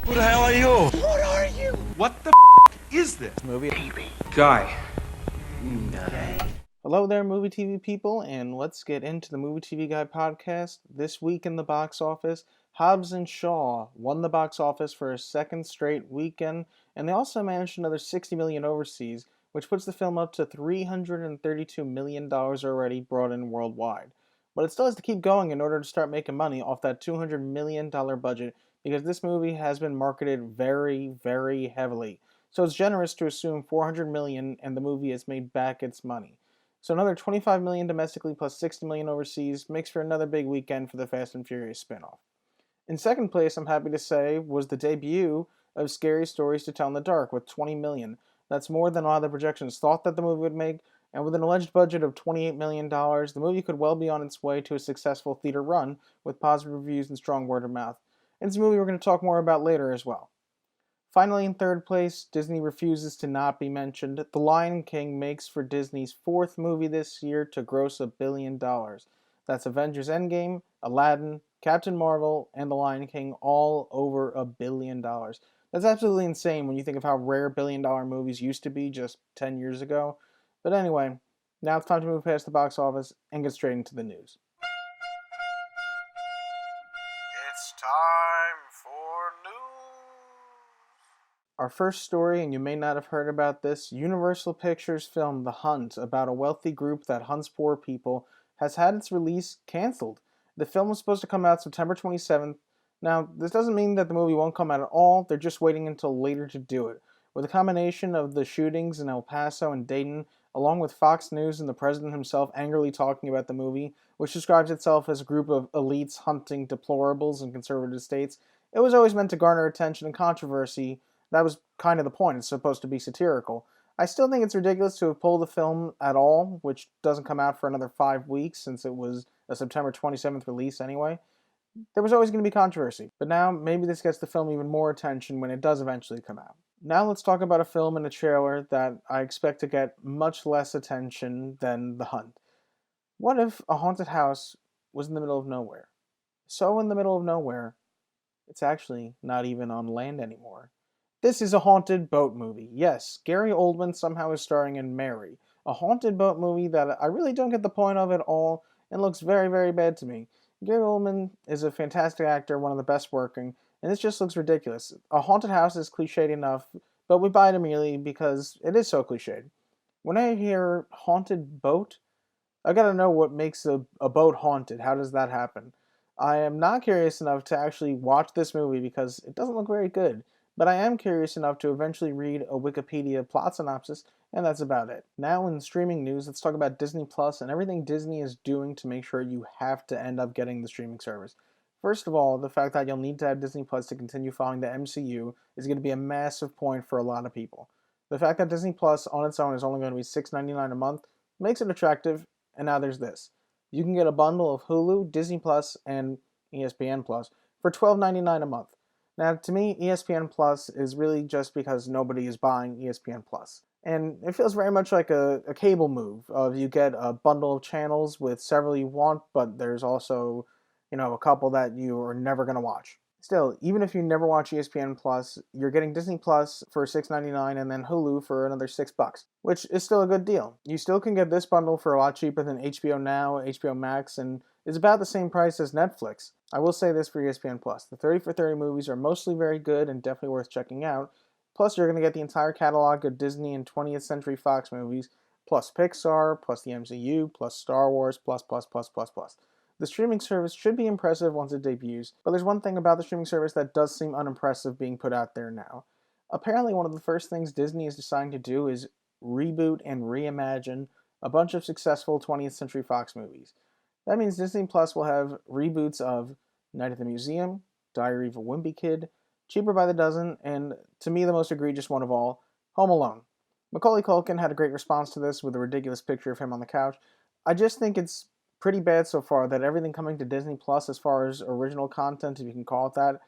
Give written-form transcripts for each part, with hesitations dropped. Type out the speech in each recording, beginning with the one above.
Who the hell are you? What are you? What the is this? Movie. Guy. Hello there, movie TV people, and let's get into the Movie TV Guy podcast. This week in the box office, Hobbs and Shaw won the box office for a second straight weekend, and they also managed another $60 million overseas, which puts the film up to $332 million already brought in worldwide. But it still has to keep going in order to start making money off that $200 million budget, because this movie has been marketed very, very heavily. So it's generous to assume $400 million and the movie has made back its money. So another $25 million domestically plus $60 million overseas makes for another big weekend for the Fast and Furious spinoff. In second place, I'm happy to say, was the debut of Scary Stories to Tell in the Dark with $20 million. That's more than a lot of the projections thought that the movie would make, and with an alleged budget of $28 million, the movie could well be on its way to a successful theater run with positive reviews and strong word of mouth. It's a movie we're going to talk more about later as well. Finally, in third place, Disney refuses to not be mentioned. The Lion King makes for Disney's fourth movie this year to gross $1 billion. That's Avengers Endgame, Aladdin, Captain Marvel, and The Lion King all over $1 billion. That's absolutely insane when you think of how rare billion-dollar movies used to be just 10 years ago. But anyway, now it's time to move past the box office and get straight into the news. It's time for news. Our first story, and you may not have heard about this, Universal Pictures' film The Hunt, about a wealthy group that hunts poor people, has had its release canceled. The film was supposed to come out September 27th. Now, this doesn't mean that the movie won't come out at all, they're just waiting until later to do it. With a combination of the shootings in El Paso and Dayton, along with Fox News and the president himself angrily talking about the movie, which describes itself as a group of elites hunting deplorables in conservative states, it was always meant to garner attention and controversy. That was kind of the point. It's supposed to be satirical. I still think it's ridiculous to have pulled the film at all, which doesn't come out for another 5 weeks since it was a September 27th release anyway. There was always going to be controversy, but now maybe this gets the film even more attention when it does eventually come out. Now let's talk about a film and a trailer that I expect to get much less attention than The Hunt. What if a haunted house was in the middle of nowhere? So in the middle of nowhere, it's actually not even on land anymore. This is a haunted boat movie. Yes, Gary Oldman somehow is starring in Mary, a haunted boat movie that I really don't get the point of at all and looks very, very bad to me. Gary Oldman is a fantastic actor, one of the best working, and this just looks ridiculous. A haunted house is cliched enough, but we buy it immediately because it is so cliched. When I hear haunted boat, I gotta know what makes a boat haunted. How does that happen? I am not curious enough to actually watch this movie because it doesn't look very good. But I am curious enough to eventually read a Wikipedia plot synopsis, and that's about it. Now in streaming news, let's talk about Disney Plus and everything Disney is doing to make sure you have to end up getting the streaming service. First of all, the fact that you'll need to have Disney Plus to continue following the MCU is going to be a massive point for a lot of people. The fact that Disney Plus on its own is only going to be $6.99 a month makes it attractive, and now there's this. You can get a bundle of Hulu, Disney Plus, and ESPN Plus for $12.99 a month. Now, to me, ESPN Plus is really just because nobody is buying ESPN Plus. And it feels very much like a cable move. You get a bundle of channels with several you want, but there's also, a couple that you are never going to watch. Still, even if you never watch ESPN Plus, you're getting Disney Plus for $6.99 and then Hulu for another $6, which is still a good deal. You still can get this bundle for a lot cheaper than HBO Now, HBO Max, and is about the same price as Netflix. I will say this for ESPN Plus. The 30 for 30 movies are mostly very good and definitely worth checking out. Plus, you're going to get the entire catalog of Disney and 20th Century Fox movies, plus Pixar, plus the MCU, plus Star Wars, plus. The streaming service should be impressive once it debuts, but there's one thing about the streaming service that does seem unimpressive being put out there now. Apparently, one of the first things Disney is deciding to do is reboot and reimagine a bunch of successful 20th Century Fox movies. That means Disney Plus will have reboots of Night at the Museum, Diary of a Wimpy Kid, Cheaper by the Dozen, and, to me the most egregious one of all, Home Alone. Macaulay Culkin had a great response to this with a ridiculous picture of him on the couch. I just think it's pretty bad so far that everything coming to Disney Plus as far as original content, if you can call it that,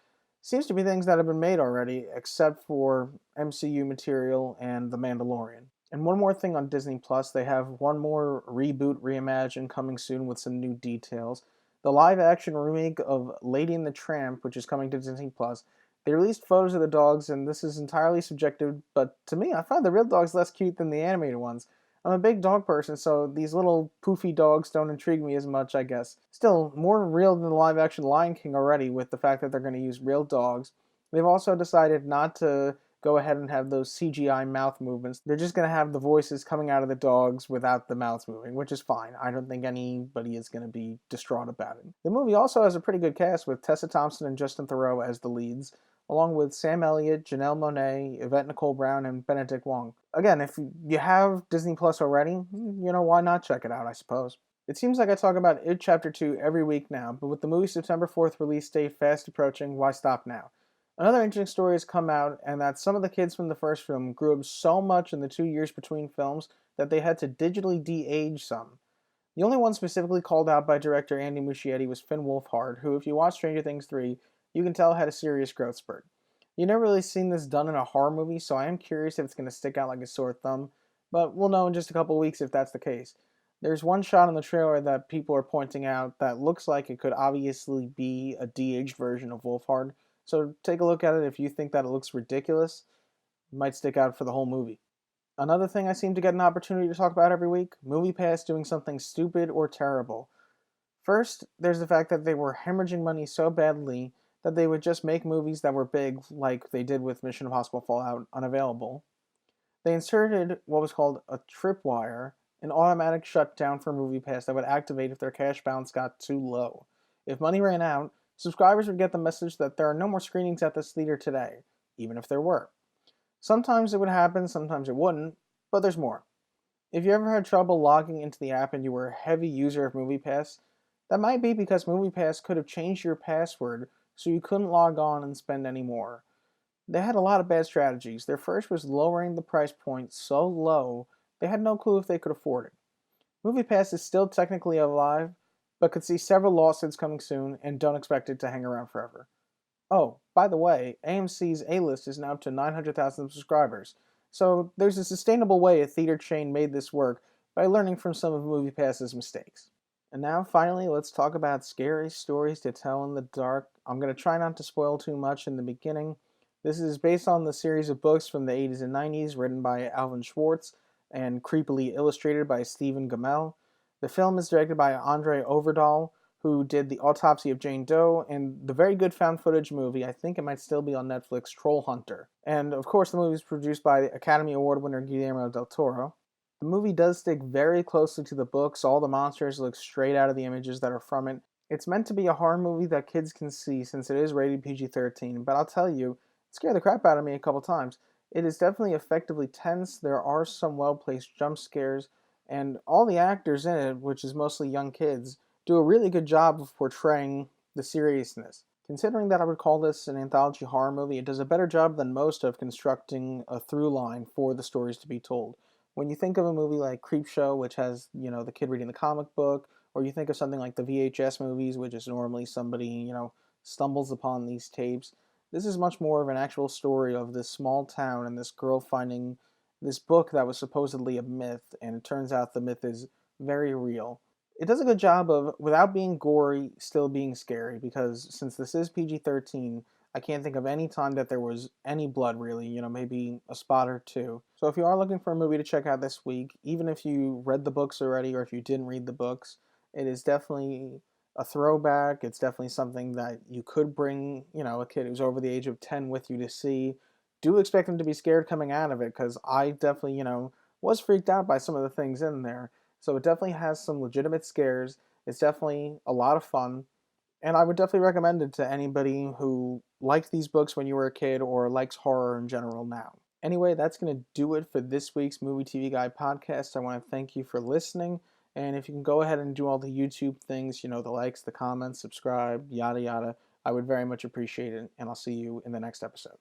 seems to be things that have been made already, except for MCU material and The Mandalorian. And one more thing on Disney Plus, they have one more reboot reimagine coming soon with some new details. The live-action remake of Lady and the Tramp, which is coming to Disney Plus, They released photos of the dogs, and this is entirely subjective, but to me, I find the real dogs less cute than the animated ones. I'm a big dog person, so these little poofy dogs don't intrigue me as much, I guess. Still, more real than the live-action Lion King already, with the fact that they're going to use real dogs. They've also decided not to go ahead and have those CGI mouth movements. They're just going to have the voices coming out of the dogs without the mouths moving, which is fine. I don't think anybody is going to be distraught about it. The movie also has a pretty good cast with Tessa Thompson and Justin Theroux as the leads, along with Sam Elliott, Janelle Monáe, Yvette Nicole Brown, and Benedict Wong. Again, if you have Disney Plus already, why not check it out, I suppose. It seems like I talk about It Chapter 2 every week now, but with the movie's September 4th release date fast approaching, why stop now? Another interesting story has come out, and that some of the kids from the first film grew up so much in the 2 years between films that they had to digitally de-age some. The only one specifically called out by director Andy Muschietti was Finn Wolfhard, who, if you watch Stranger Things 3, you can tell had a serious growth spurt. You've never really seen this done in a horror movie, so I am curious if it's going to stick out like a sore thumb, but we'll know in just a couple weeks if that's the case. There's one shot in the trailer that people are pointing out that looks like it could obviously be a de-aged version of Wolfhard, so take a look at it. If you think that it looks ridiculous, it might stick out for the whole movie. Another thing I seem to get an opportunity to talk about every week, Moviepass doing something stupid or terrible. First, there's the fact that they were hemorrhaging money so badly that they would just make movies that were big, like they did with Mission Impossible Fallout, unavailable. They inserted what was called a tripwire, an automatic shutdown for Moviepass that would activate if their cash balance got too low. If money ran out, subscribers would get the message that there are no more screenings at this theater today, even if there were. Sometimes it would happen, sometimes it wouldn't, but there's more. If you ever had trouble logging into the app and you were a heavy user of Moviepass, that might be because Moviepass could have changed your password so you couldn't log on and spend any more. They had a lot of bad strategies. Their first was lowering the price point so low they had no clue if they could afford it. Moviepass is still technically alive, but could see several lawsuits coming soon and don't expect it to hang around forever. Oh, by the way, AMC's A-list is now up to 900,000 subscribers, so there's a sustainable way a theater chain made this work by learning from some of Moviepass's mistakes. And now, finally, let's talk about scary stories to tell in the dark. I'm going to try not to spoil too much in the beginning. This is based on the series of books from the 80s and 90s written by Alvin Schwartz and creepily illustrated by Stephen Gammell. The film is directed by Andre Overdahl, who did The Autopsy of Jane Doe and the very good found footage movie, I think it might still be on Netflix, Troll Hunter. And of course the movie is produced by Academy Award winner Guillermo del Toro. The movie does stick very closely to the books. All the monsters look straight out of the images that are from it. It's meant to be a horror movie that kids can see since it is rated PG-13, but I'll tell you, it scared the crap out of me a couple times. It is definitely effectively tense. There are some well-placed jump scares, and all the actors in it, which is mostly young kids, do a really good job of portraying the seriousness. Considering that I would call this an anthology horror movie, it does a better job than most of constructing a through line for the stories to be told. When you think of a movie like Creepshow, which has, the kid reading the comic book, or you think of something like the VHS movies, which is normally somebody, stumbles upon these tapes, this is much more of an actual story of this small town and this girl finding this book that was supposedly a myth, and it turns out the myth is very real. It does a good job of, without being gory, still being scary, because since this is PG-13, I can't think of any time that there was any blood, really, maybe a spot or two. So if you are looking for a movie to check out this week, even if you read the books already or if you didn't read the books, it is definitely a throwback. It's definitely something that you could bring, a kid who's over the age of 10 with you to see. Do expect them to be scared coming out of it, because I definitely, was freaked out by some of the things in there. So it definitely has some legitimate scares. It's definitely a lot of fun. And I would definitely recommend it to anybody who liked these books when you were a kid or likes horror in general now. Anyway, that's going to do it for this week's Movie TV Guy podcast. I want to thank you for listening. And if you can go ahead and do all the YouTube things, the likes, the comments, subscribe, yada yada, I would very much appreciate it. And I'll see you in the next episode.